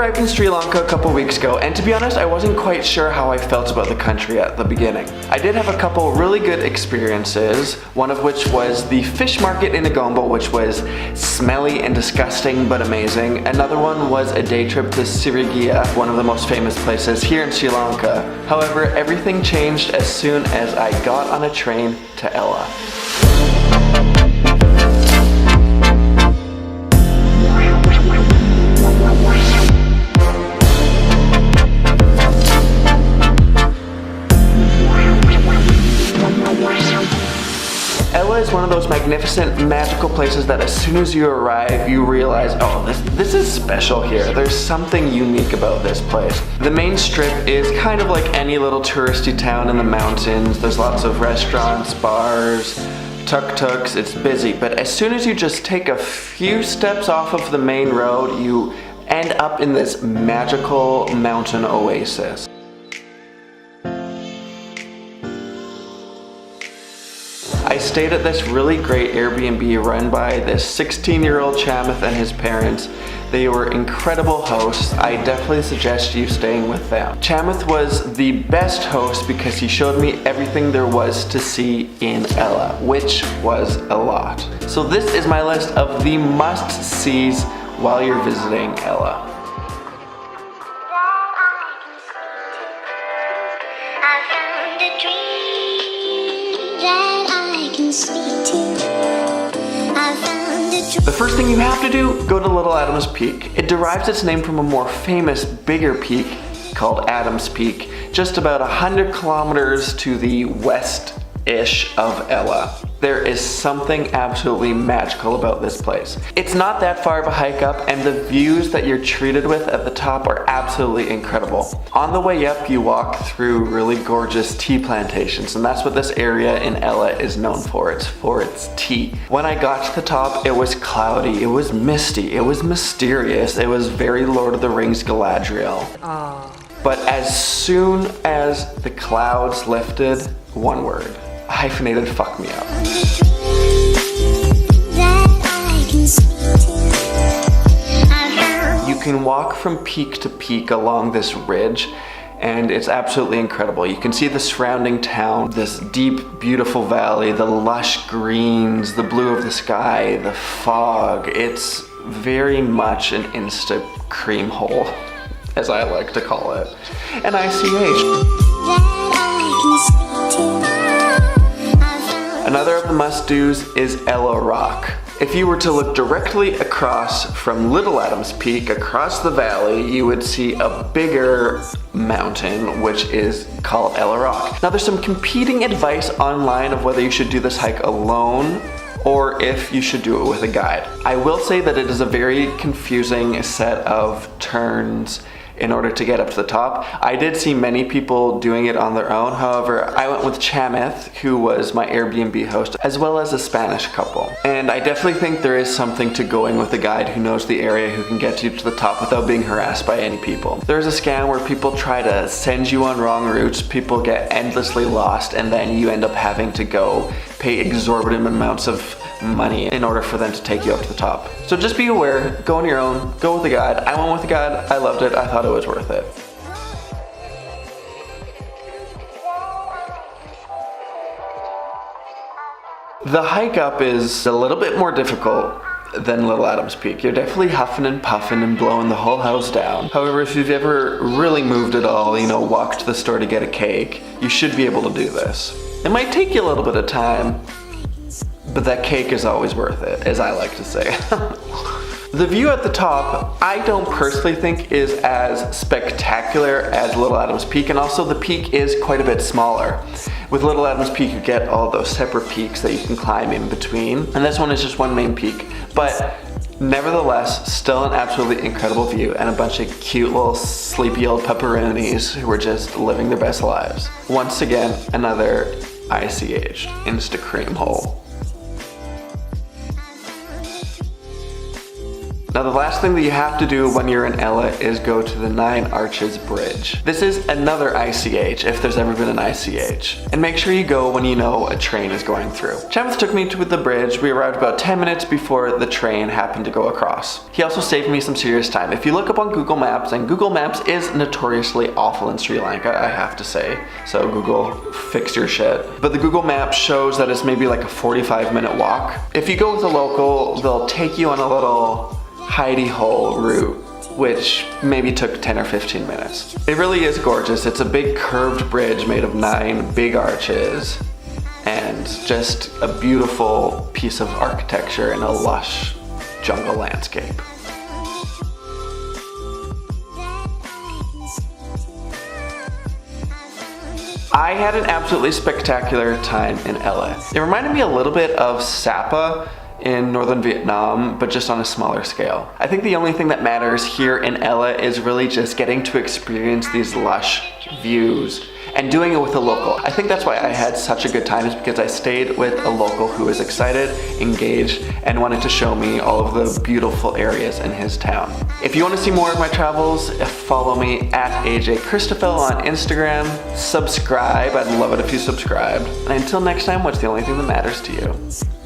arrived in Sri Lanka a couple weeks ago, and to be honest, I wasn't quite sure how I felt about the country at the beginning. I did have a couple really good experiences, one of which was the fish market in Negombo, which was smelly and disgusting but amazing. Another one was a day trip to Sirigya, one of the most famous places here in Sri Lanka. However, everything changed as soon as I got on a train to Ello. Ello is one of those magnificent, magical places that as soon as you arrive, you realize, oh, this is special here. There's something unique about this place. The main strip is kind of like any little touristy town in the mountains. There's lots of restaurants, bars, tuk-tuks, it's busy. But as soon as you just take a few steps off of the main road, you end up in this magical mountain oasis. I stayed at this really great Airbnb run by this 16-year-old Chamith and his parents. They were incredible hosts. I definitely suggest you staying with them. Chamith was the best host because he showed me everything there was to see in Ello, which was a lot. So this is my list of the must-sees while you're visiting Ello. The first thing you have to do, go to Little Adams Peak. It derives its name from a more famous, bigger peak called Adams Peak, just about 100 kilometers to the west-ish of Ello. There is something absolutely magical about this place. It's not that far of a hike up, and the views that you're treated with at the top are absolutely incredible. On the way up, you walk through really gorgeous tea plantations, and that's what this area in Ello is known for. It's for its tea. When I got to the top, it was cloudy, it was misty, it was mysterious, it was very Lord of the Rings Galadriel. But as soon as the clouds lifted, one word. Hyphenated fuck me up. You can walk from peak to peak along this ridge, and it's absolutely incredible. You can see the surrounding town, this deep, beautiful valley, the lush greens, the blue of the sky, the fog. It's very much an instant cream hole, as I like to call it. And ICH. Another of the must-dos is Ello Rock. If you were to look directly across from Little Adams Peak, across the valley, you would see a bigger mountain, which is called Ello Rock. Now there's some competing advice online of whether you should do this hike alone or if you should do it with a guide. I will say that it is a very confusing set of turns in order to get up to the top. I did see many people doing it on their own. However, I went with Chamith, who was my Airbnb host, as well as a Spanish couple. And I definitely think there is something to going with a guide who knows the area, who can get you to the top without being harassed by any people. There's a scam where people try to send you on wrong routes, people get endlessly lost, and then you end up having to go pay exorbitant amounts of money in order for them to take you up to the top. So just be aware, go on your own, go with a guide. I went with a guide, I loved it, I thought it was worth it. The hike up is a little bit more difficult than Little Adams Peak. You're definitely huffing and puffing and blowing the whole house down. However, if you've ever really moved at all, walked to the store to get a cake, you should be able to do this. It might take you a little bit of time, but that cake is always worth it, as I like to say. The view at the top, I don't personally think is as spectacular as Little Adams Peak, and also the peak is quite a bit smaller. With Little Adams Peak, you get all those separate peaks that you can climb in between, and this one is just one main peak. But nevertheless, still an absolutely incredible view, and a bunch of cute little sleepy old pepperonis who are just living their best lives. Once again, another ICH, Insta Cream Hole. Now the last thing that you have to do when you're in Ella is go to the 9 Arches Bridge. This is another ICH if there's ever been an ICH. And make sure you go when you know a train is going through. Chamith took me to the bridge. We arrived about 10 minutes before the train happened to go across. He also saved me some serious time. If you look up on Google Maps, and Google Maps is notoriously awful in Sri Lanka, I have to say. So Google, fix your shit. But the Google Maps shows that it's maybe like a 45-minute walk. If you go with a local, they'll take you on a little hidey-hole route, which maybe took 10 or 15 minutes. It really is gorgeous. It's a big curved bridge made of 9 big arches and just a beautiful piece of architecture in a lush jungle landscape. I had an absolutely spectacular time in Ella. It reminded me a little bit of Sapa in northern Vietnam, but just on a smaller scale. I think the only thing that matters here in Ella is really just getting to experience these lush views and doing it with a local. I think that's why I had such a good time, is because I stayed with a local who was excited, engaged, and wanted to show me all of the beautiful areas in his town. If you want to see more of my travels, follow me at AJ Christoffel on Instagram. Subscribe, I'd love it if you subscribed. And until next time, what's the only thing that matters to you?